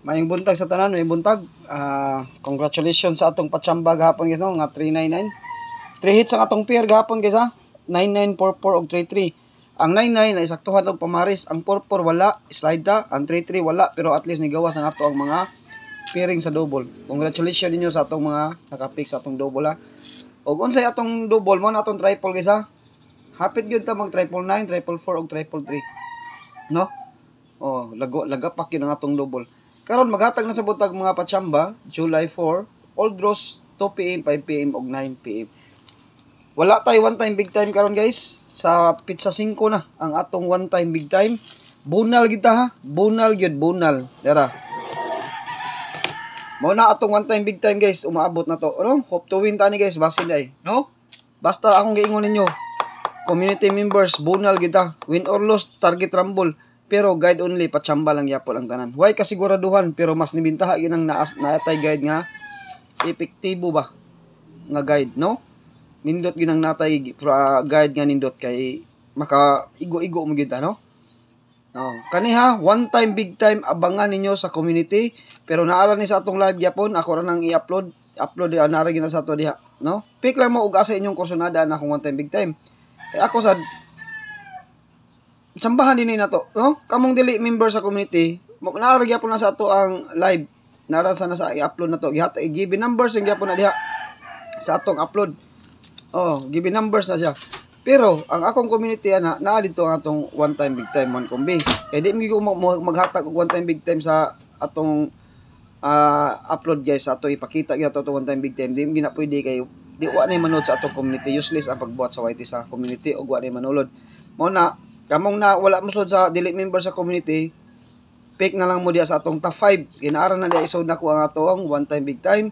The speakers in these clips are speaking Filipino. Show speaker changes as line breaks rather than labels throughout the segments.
Maayong buntag sa tanan, may buntag. Congratulations sa atong patsamba gahapon guys no, nga 399. 3 hits ang atong pair gahapon guys ha. 9944 og 33. Ang 99 ay saktuhan og pamaris, ang 44 wala, slide ta, ang 33 wala, pero at least nigawas ang ato ang mga pairing sa double. Congratulations ninyo sa atong mga naka-pick sa atong double ha. Og unsay atong double mo na atong triple guys ha. Hapit gyud ta mag 999, 444 og 333. No? Oh, lagapak yun ang atong double. Karon maghatag na sa butag mga patsamba, July 4, all draws 2 PM, 5 PM og 9 PM. Wala tay one time big time karon guys. Sa pizza 5 na ang atong one time big time. Bunal kita ha, bunal gyud, bunal. Dara. Mao na atong one time big time guys, umaabot na to. Ano? Hope to win tani guys, basin day, no? Basta akong giingon ninyo, community members, bunal kita. Win or lose, target rumble. Pero guide only, patsamba lang yapol ang tanan. Why kasiguraduhan, pero mas nibintaha yun ang naatay guide nga epektibo ba nga guide, no? Nindot yun ang natay guide nga nindot kay maka igo-igo mo gita, no? No. Kaniha, one time big time abangan ninyo sa community, pero naara ni sa atong live yapon, ako ra nang i-upload, naara gina sa ato diha, no? Pick lang mo ug asa inyong kursunada na akong one time big time. Kay ako sa sambahan din na to, no? Kamong dili member sa community, naara gyapon na sa ato ang live. Naara sana sa i-upload na to. Give numbers ang gyapon na diha sa atong upload. Oh, give numbers na siya. Pero ang akong community naa dito ang atong one time big time one combi. Kay di mi ko maghatag og one time big time sa atong upload guys, sa ato ipakita gyud ato one time big time. Di mi na pwede kay di wa na manood sa atong community, useless ang pagbuhat sa YT sa community og wa na manulod. Mo na kamong na wala mo sa dili member sa community, pick na lang mo diya sa atong top 5. Ginaara na diya isod nako ang ato ang one time big time.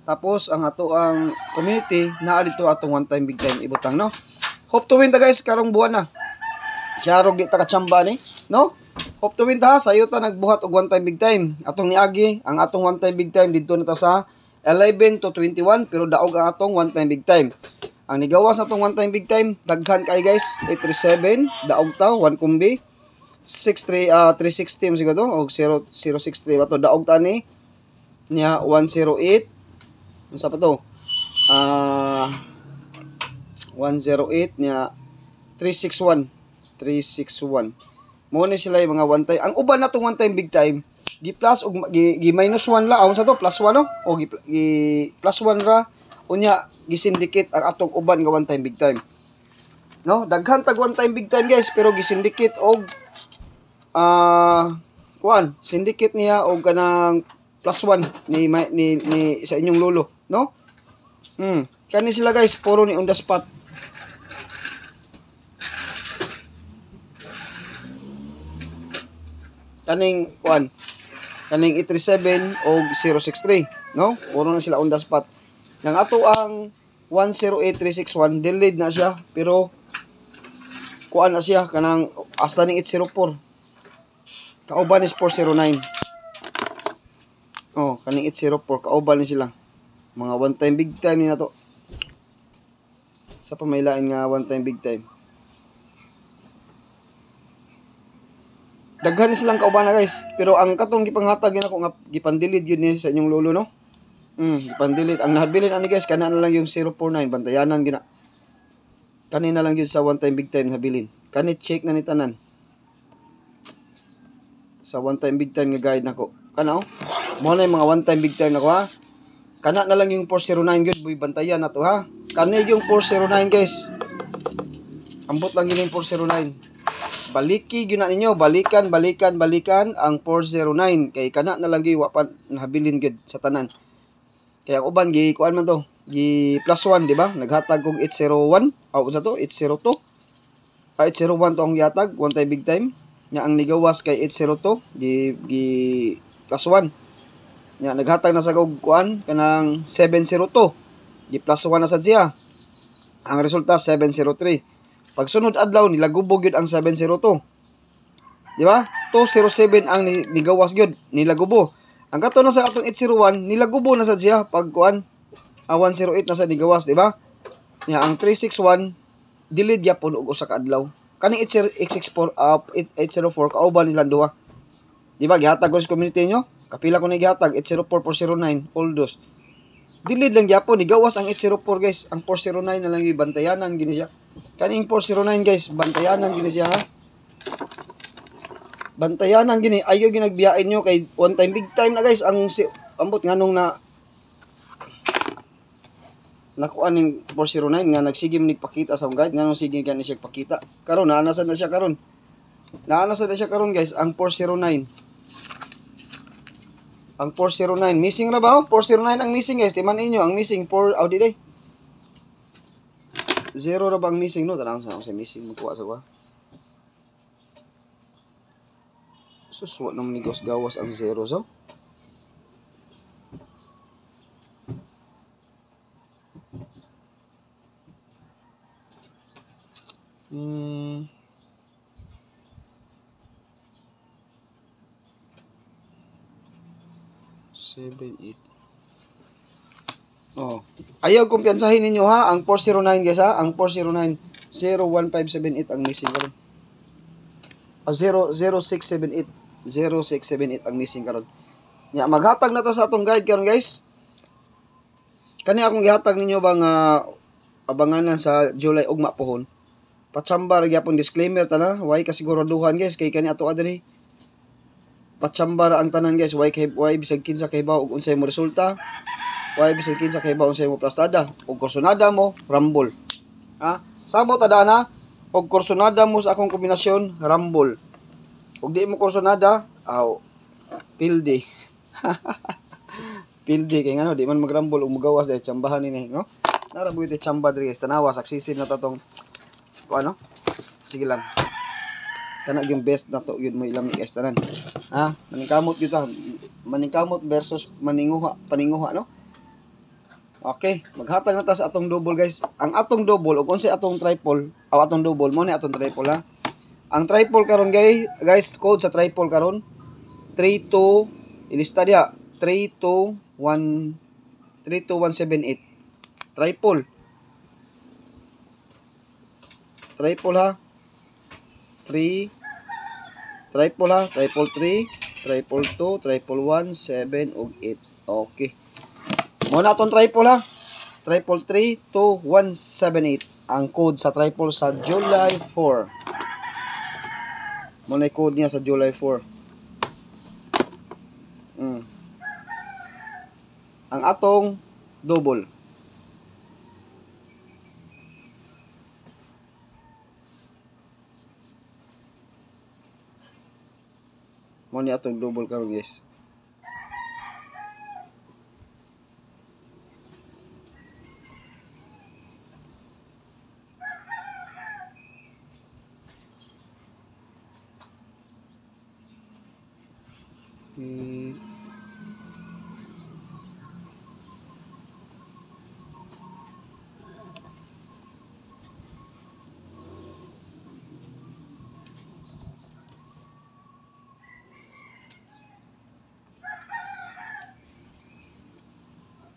Tapos ang ato ang community naa dito atong one time big time ibutang, no? Hope to win ta guys karong buwan na. Siyarog di ta katsamba ni, no? Hope to win ta, sayo ta nagbuhat og one time big time. Atong niagi ang atong one time big time dito na ta sa 11 to 21, pero daog ang atong one time big time. Ang nigawas na itong one time big time, daghan kay guys, 837, daog ta, 1 kumbi, 360 siguro to, o 063 ba to, daog ta ni, niya 108, ano sa pa to, 108 niya 361, mo ni sila yung mga one time. Ang uban na itong one time big time, gi-plus o gi-minus 1 la, ano sa to, plus 1 no, o gi-plus 1 ra, unya gisindikit ang atong uban nga one time big time, no? Daghan tag one time big time guys, pero gisindikit og syndicate niya og kanang plus 1 ni sa inyong lolo, no? Kani sila guys, puro ni on the spot. Kaning kaning 837 og 063, no? Puro na sila on the spot. Yang ato ang 108361 delayed na siya, pero kuan na siya kanang hasta ning 804. Kauban is 409. Oh, kaning 804 kauban ni sila. Mga one time big time ni nato. Sa pamailain nga one time big time. Daghan ni silang kauban na guys, pero ang katong gipanghatag yun ako nga gipandelete yun ni sa inyong lolo, no? Gipandelete. Ang nahabilin ani guys, kana na lang yung 049 bantayanan gina. Kanina lang yun sa one time big time habilin. Kani check na ni tanan. Sa one time big time nga guide nako. Kana mo na yung mga one time big time nako ha. Kana na lang yung 409 gyud boy, bantayan na to ha. Kani yung 409 guys. Ambot lang yun yung 409. Baliki gyud na ninyo, balikan ang 409 kay kana na lang gyud wa pa nahabilin gyud sa tanan. Kaya ang uban gi kuan man to, gi plus 1 di ba? Naghatag og 801, sa to 802. 801 to ang gihatag one time big time. Nya ang nigawas kay 802 gi plus 1. Nya naghatag na sa og kuan kanang 702. Gi plus 1 na sad siya. Ang resulta 703. Pagsunod adlaw nilagubog gyud ang 702. Di ba? 207 ang nigawas gyud, nilagubo. Ang kato na sa atong 801, nilagubo na sad siya pag kuan 108 na sa nigawas, di ba? Nya ang 361 delayed gyapon og usa ka adlaw. Kaning 864 804 kauban nilang duha. Di ba gihatag ko sa community nyo? Kapila ko ni gihatag 804409 all dos. Dilid lang gyapon igawas ang 804 guys. Ang 409 na lang yung bantayanan gini siya. Kaning 409 guys, bantayanan gini siya ha. Bantayanan gini ayo ginagbiyain nyo kay one time big time na guys ang ambot nganong na nakuha ning 409 nga nagsigim nigpakita sa guide nganong sige kani siya pakita. Karon naanasan na siya karon. Naanasan na siya karon guys ang 409. Ang 409 missing na ba? 409 ang missing guys. Timan inyo ang missing 4 audi day. 0 ra bang missing no? Tanang sa missing magkuha sa ko. Suswa naman ni gawas ang 0 so. Oh. Ayaw kumpiyansahin ninyo ha, ang 409 guys ha, ang 409 01578 ang missing karon. 0678 0678 ang missing karon. Nya maghatag na ta sa atong guide karon guys. Kani akong gihatag ninyo bang abanganan sa July ugma pohon. Patsambar gyapon disclaimer ta na, way kasiguraduhan guys kay kani ato adiri. Patsambar ang tanan guys, way bisag kinsa kay bawo ug unsay mo resulta. Way bisag kinsa kay bawo unsay mo plastada ug kursonada mo rumble. Ha? Sabot ada na og kursonada mo sa akong kombinasyon rumble. Ug di mo kursonada, pildi. Pildi kay ngano di man magrumble ug mugawas dahil tsambahan ni no. Nara buhi ti tsamba diri guys, tanawa saksisin na tatong ano? Sige lang. Kana yung best na to yun mo ilami guys tanan. Ha? Maningkamot gyud ta. Maningkamot versus paninguha no? Okay, maghatag na ta sa atong double guys. Ang atong double ug unsay atong triple, atong double mo ni atong triple ha. Ang triple karon guys, code sa triple karon 32 ilista dia 32178. Triple. Triple ha. 3 triple ha, triple 3, triple 2, triple 1, 7 ug 8. Okay. Muna atong triple ha. Triple 3, 2, 1, 7, 8. Ang code sa triple sa July 4. Muna code niya sa July 4. Ang atong double. Muna atong double karon guys.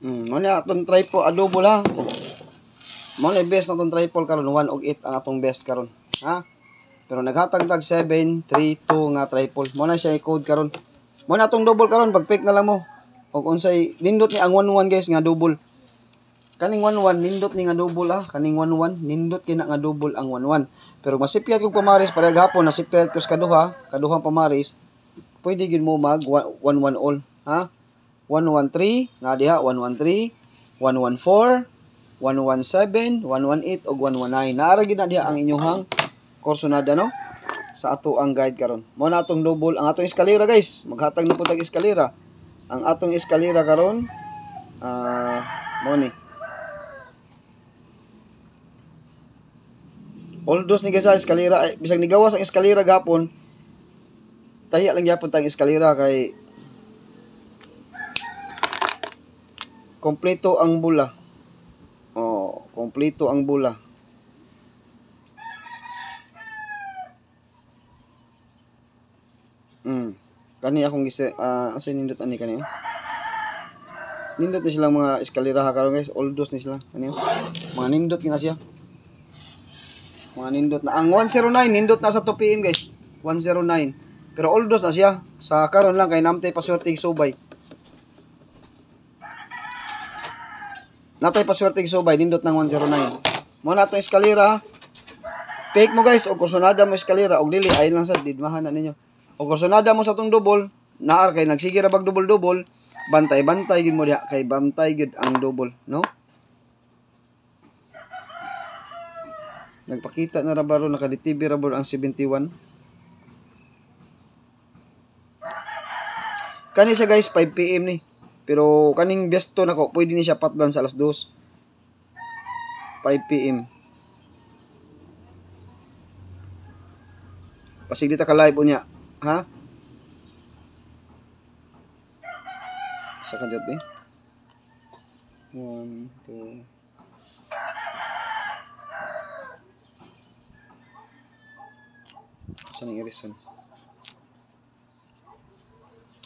Muna atong triple double ha. Muna best na atong triple karon 1 ug 8 ang atong best karon. Ha? Pero naghatag-tag 7, 3, 2 nga triple. Muna siya i-code karon. Muna atong double karon pag-pick na lang mo. Og unsay nindot ni ang 11 guys nga double. Kaning 11 nindot ni nga double ha. Kaning 11 nindot kina nga double ang 11. Pero masipyat kog pamaris para gahapon nasipyat ko sa kaduhang pamaris. Pwede gid mo mag 11 all, ha? 113 nga diha 113, 114, 117, 118 ug 119. Naara gid na diha ang inyong kursonada no sa ato ang guide karon. Mo na atong double ang atong eskalera guys. Maghatag na pud tag eskalera. Ang atong eskalera karon mo ni. Although ni sa eskalera bisag nigawas ang eskalera gapon. Tahiya lang gyapon tang eskalera kay kompleto ang bula. Oh, kompleto ang bula. Kani akong asa nindot ani kani. Nindot ni sila mga eskalera ha karon guys, oldos ni sila kani. Mga nindot kina siya. Mga nindot na ang 109 nindot na sa 2 PM guys. 109. Pero all dos na siya. Sa karon lang kay namtay paswerte subay. Natay paswerte subay nindot ng 109. Mo na atong eskalera. Fake mo guys, og kursonada mo eskalera og dili ay lang sa didmahan na ninyo. Og kursonada mo sa tong double, naar kay nagsige ra bag double-double, bantay-bantay gid mo diha kay bantay gid ang double, no? Nagpakita na ra baro naka-DTV ra baro ang 71. Kani siya guys 5 PM ni. Pero kaning besto nako pwede ni siya patdan sa alas 2. 5 PM. Pasig dita ka live unya, ha? Sa kanjat ni. 1 2 Saan ang irison?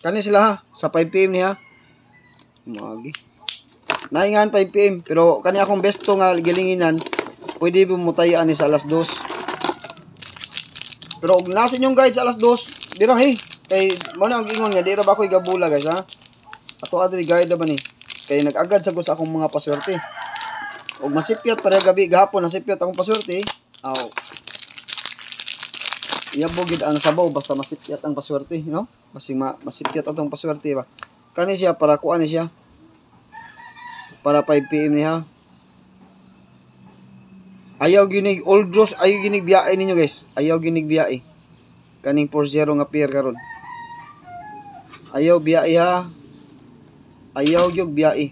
Kani sila ha, sa 5 PM niya. Magi. Naingan 5 PM, pero kani akong besto nga gilinginan, pwede bumutayan ni sa alas 2. Pero og nasa inyong guide sa alas 2, dira hey. Kay mo na ang ingon nga dira ba ko igabula guys ha. Ato adri guide ba ni. Kay nag-agad sa ko sa akong mga paswerte. Og masipyat para gabi gahapon nasipyat akong paswerte. Aw. Iyabo gid ang sabaw basta masipyat ang paswerte, no? Basing masipyat atong paswerte ba. Kani siya para kuan ni siya. Para 5 PM niya. Ayaw ginig old draws, ayaw ginig biyahe ninyo guys. Ayaw ginig biyahe. Kaning 40 nga pair karon. Ayaw biyahe ha. Ayaw gyud biyahe.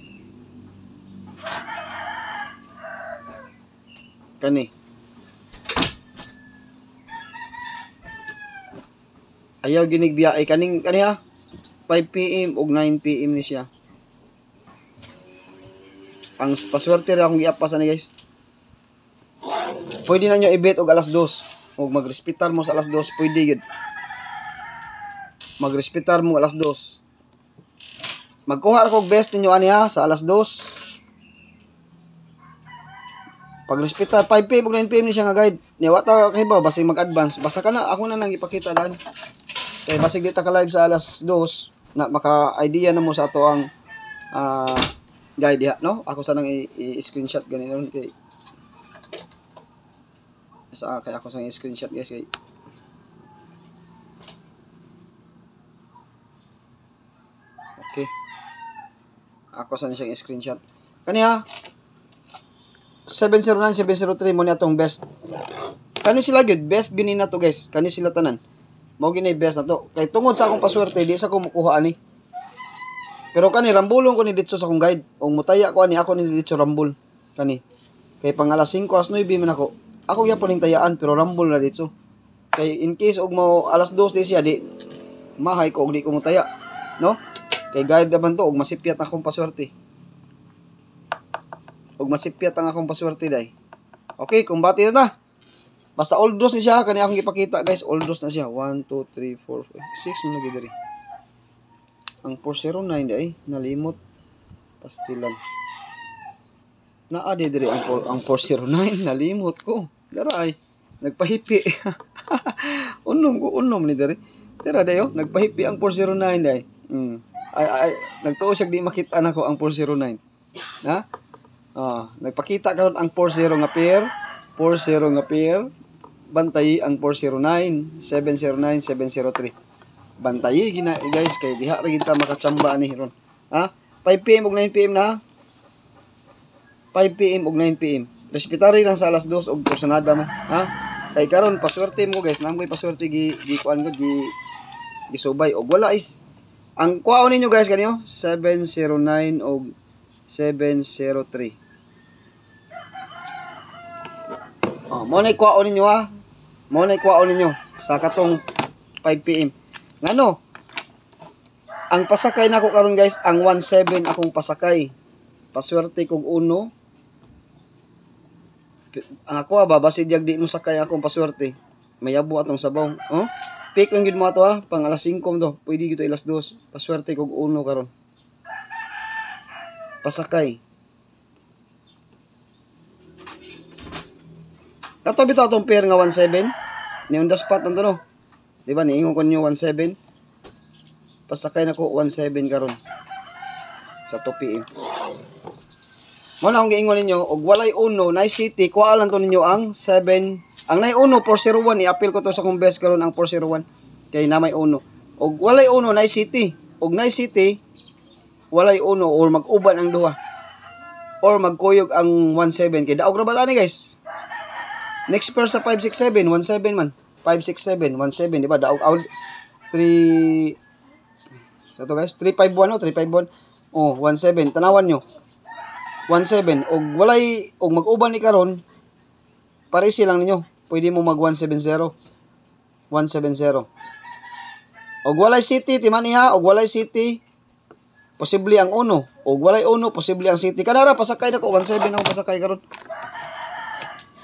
Kani. Ayaw ginig biyahe kaning kaniha 5 PM ug 9 PM ni siya. Ang paswerte ra akong giapas ani guys. Pwede na nyo i-bet og alas 2. Og magrespetar mo sa alas 2, pwede gid. Magrespetar mo alas 2. Magkuha ra kog best ninyo ani ha sa alas 2. Pagrespetar 5 PM ug 9 PM ni siya nga guide. Niwa ta kay ba basig mag-advance. Basta kana ako na nang ipakita dan. Kay basig dita ka live sa alas 2 na maka-idea na mo sa ato ang guide diha, no? Ako sanang i-screenshot ganin kay kaya ako sang i-screenshot guys kay okay. Ako sang siyang i-screenshot. Kaniya 709 703 mo ni atong best. Kani sila gyud best gini na to guys. Kani sila tanan. Mao gini best na to. Kay tungod sa akong paswerte di sa ko mukuha ani. Pero kani rambulong ko ni dito sa akong guide. O mutaya ko ani ako ni dito rambul. Kani. Kay pang alas 5 alas 9 man ako. Ako gyapon ning tayaan pero rambul na dito. Kay in case og mo alas 2 di siya di mahay ko og di ko mutaya, no? Kay guide naman to og masipyat akong paswerte. Og masipyat ang akong paswerte day. Okay, kumbati na ta. Basta all dos ni siya kani akong ipakita guys, all dos na siya. 1 2 3 4 5 6 man lagi diri. Ang 409 day nalimot pastilan. Naa diri ang 409 nalimot ko. Daray nagpahipi. unom ni diri. Dira dayo nagpahipi ang 409 day. Ay nagtuo siya di makita nako ang 409. Ha? Nagpakita karon ang 40 nga pair, 40 nga pair. Bantay ang 409, 709, 703. Bantay gina guys kay diha ra gid ta makatsamba ani ron. Ha? 5 PM ug 9 PM na. 5 PM ug 9 PM. Respetari lang sa alas 2 og kursonada mo, ha? Kay karon paswerte mo guys, namoy paswerte gi kuan ko gi subay og wala is ang kuhaon ninyo guys kaniyo 709 og 703. Mo na kuhaon ninyo ha. Mo na kuhaon ninyo sa katong 5 PM. Ngano? Ang pasakay nako karon guys, ang 17 akong pasakay. Paswerte kog uno. Ang ako ba basi jag di mo sakay akong paswerte. Mayabo atong sabaw, oh? Pick lang gid mo ato ha, pang alas 5 to. Pwede gito alas 2. Paswerte kog uno karon. Pasakay. Kato bitaw atong pair nga 17. Ni on the spot man to no. Di ba niingon ko niyo 17? Pasakay na ko 17 karon sa 2 PM. Mo na akong giingon ninyo og walay uno Nice City kuha lang to ninyo ang 7. Ang nay uno 401 i-appeal ko to sa kong best karon ang 401 kay na may uno. Og walay uno Nice City. Og Nice City walay uno or mag-uban ang duha. Or magkuyog ang 17 kay daog ra ba tani guys? Next pair sa 567 17 man. 567 17 di ba daog out 3 so to guys 351 351 oh 17 tanawan nyo 17 og walay og mag-uban ni karon parisi lang ninyo pwede mo mag 170 170 og walay city timaniha og walay city posible ang uno og walay uno posible ang city kanara pasakay nako 17 ang pasakay karon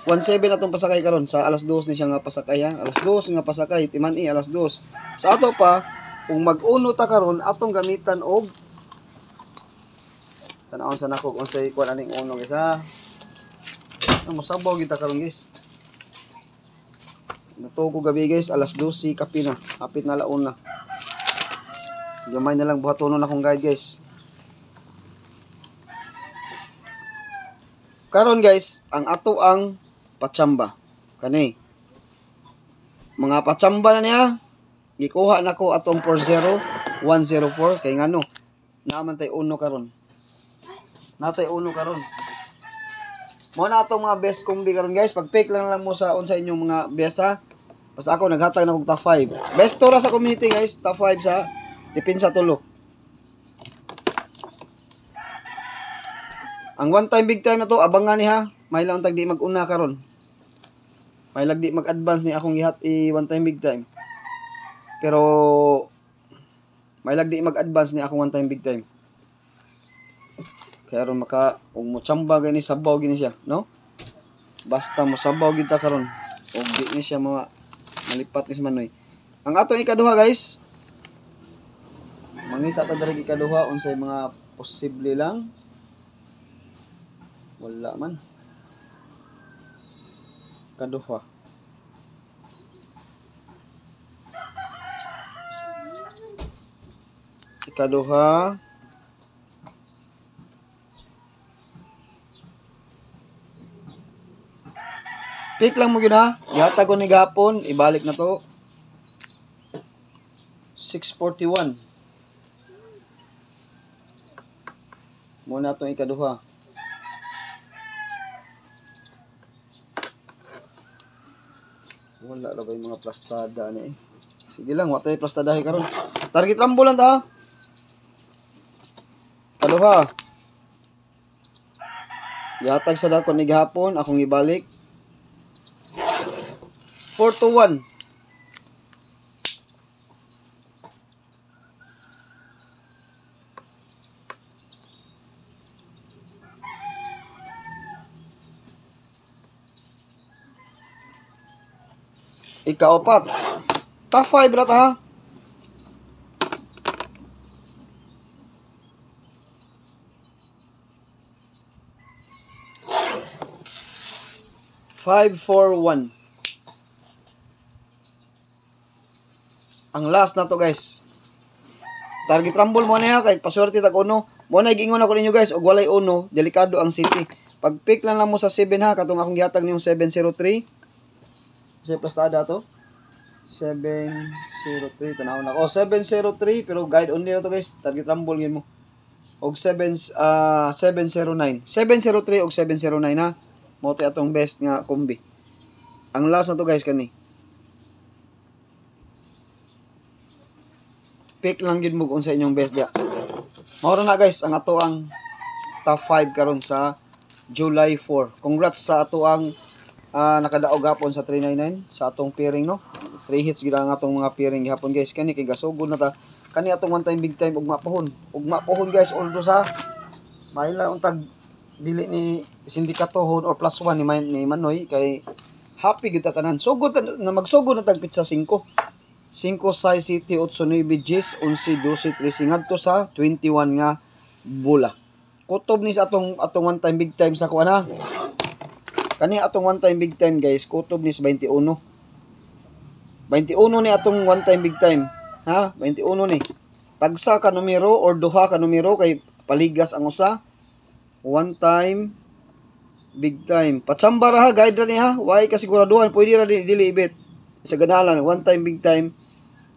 17 atong pasakay karon sa alas 2 ni siya nga pasakay ha alas 2 nga pasakay timani alas 2 sa ato pa kung mag-uno ta karon atong gamitan og tanawon sa nako unsay kuan aning uno guys ha mosabaw kita karon guys natugo gabi guys alas 12 kape na hapit na laon na gamay na lang buhatonon akong guide guys karon guys ang ato ang patsamba kani mga patsamba na niya gikuha nako atong 40104 kay ngano naman tay uno karon natay uno karon mo na atong mga best combi karon guys pag pick lang mo sa unsa inyong mga best ha basta ako naghatag na kog top 5 best to ra sa community guys top 5 sa depensa tulo ang one time big time na to abangan ni ha may lang tag di mag-una karon may lagdi mag-advance ni akong gihat one time big time pero may lagdi mag-advance ni akong one time big time kaya ron maka ug mo tsamba gani sabaw gini siya no basta mo sabaw gid ta karon ug di ni siya malipat ni manoy ang atong ikaduha guys mangita ta diri ikaduha unsay mga posible lang wala man kaduha ikaduha pick lang mo gyud ha gihatag ko ni gapon ibalik na to 641 muna itong ikaduha wala ra ba yung mga plastada ni sige lang wa tay plastadahe karon target rambo lang ta kaduha gihatag sa dako ni gihapon akong ibalik 421 ikaapat top 5 na ta ha 541 ang last na to guys target rumble mo na kay paswerte tag uno mo na giingon ako ninyo guys og walay uno delikado ang city pag pick lang mo sa 7 ha katong akong gihatag niyong 703 sa plastada to 703 tanaw na ko 703 pero guide only na to guys target rumble gyud mo og 709 703 og 709 ha mo to atong best nga kombi ang last na to guys kani pick lang gid mo kung sa inyong best dia mao na guys ang ato ang top 5 karon sa July 4 congrats sa ato ang nakadaog gapon sa 399 sa atong pairing no 3 hits gid ang atong mga pairing gihapon guys kani kay gasugod na ta kani atong one time big time ug mapuhon guys although sa maila untag dili ni sindikatohon or plus 1 ni Manoy kay happy gid ta tanan sugod na magsugod na tag pizza 5 size city 8 9 10 11 12 13 ngadto sa 21 nga bola kutob ni sa atong one time big time sa kuan ha kani atong one time big time guys kutob ni sa 21 21 ni atong one time big time. Ha? 21 ni. Tagsa ka numero or duha ka numero kay paligas ang usa. One time big time. Patsamba ra ha, guide ra ni ha. Why kasiguraduhan pwede ra dili ibit. Sa ganalan one time big time.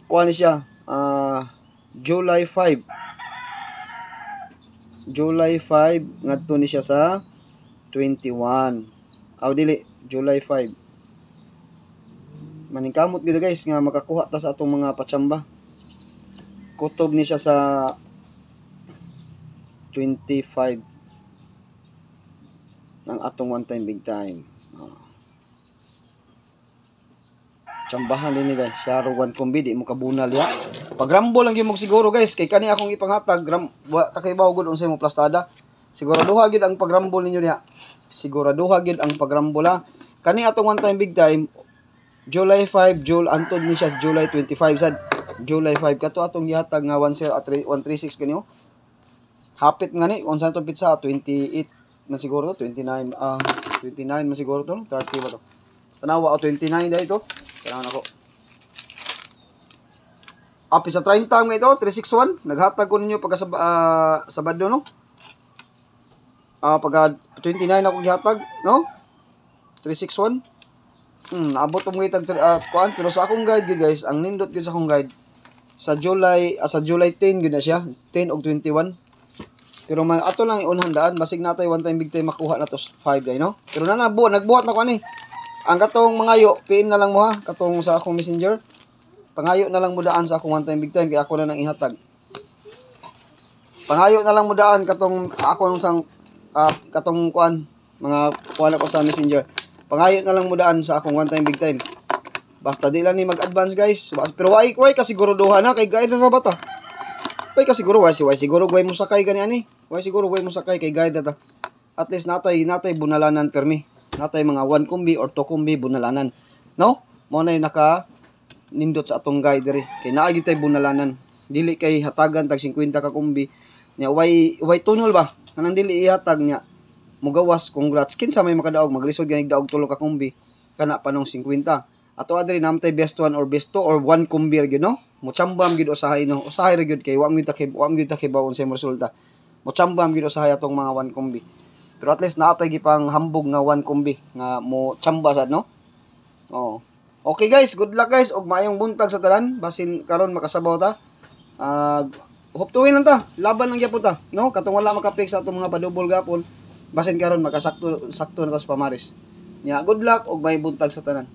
Kuha ni siya. July 5. July 5 ngadto ni siya sa 21. Dili, July 5. Maningkamot gid guys nga makakuha ta sa atong mga patsamba. Kutob ni siya sa 25 ang atong one time big time. Tsambahan din ni guys. Siya one combi di mo kabunal ya. Pag rambo lang gyud mo siguro guys kay kani akong ipanghatag takay baw gud unsay mo plastada. Siguraduha gid ang pagrambol ninyo diha. Siguraduha gid ang pagrambol ha. Kani atong one time big time July 5, antod ni siya July 25 sad. July 5 kato atong gihatag nga 136 kanyo. Hapit nga ni unsa to pizza 28 man siguro to 29 29 man siguro to 30 ba to. Tanawa 29 dai to. Kailangan ako. Apis sa 30 nga ito 361 naghatag ko ninyo pagka Sabado no. Pagka 29 ako gihatag no. 361 abot mo itag kuan pero sa akong guide guys, ang nindot gyud sa akong guide sa July 10 gyud na siya, 10 og 21. Pero man ato lang iunhandaan basig natay one time big time makuha na to 5 day no. Pero nagbuhat na ko ani. Ang katong mangayo, PM na lang mo ha, katong sa akong messenger. Pangayo na lang mo daan sa akong one time big time kay ako na nang ihatag. Pangayo na lang mo daan katong ako sang katong kuan mga kuan ko sa messenger. Pangayo na lang mo daan sa akong one time big time. Basta di lang ni mag-advance guys. Pero why kasiguraduhan na kay guide na ba ta? Why kasiguro siguro way mo sakay gani ani. Why siguro way mo sakay kay guide na ta. At least natay bunalanan permi. Natay mga 1 kumbi or 2 kumbi bunalanan. No? Mo na naka nindot sa atong guide diri. Kay naa gyud tay bunalanan. Dili kay hatagan tag 50 ka kumbi. Nya way tunol ba? Kanang dili ihatag niya. Mugawas, congrats. Kinsa may makadaog, maglisod ganig daog tulo ka kumbi. Kana panong 50. Ato adri namtay best 1 or best 2 or 1 kumbi gyud no. Mochambam gyud usahay no. Usahay ra gyud kay wa gyud ta kay bawon sa resulta. Mochambam gyud usahay atong mga 1 kumbi. Pero at least naatay gipang hambog nga 1 kumbi nga mo chamba sad no. Oh. Okay guys, good luck guys og maayong buntag sa tanan. Basin karon makasabaw ta. Hope to win lang ta. Laban lang gyapon ta, no? Katong wala makapik sa atong mga padubol gapon. Basin karon makasakto na tas pamaris. Nya good luck og may buntag sa tanan.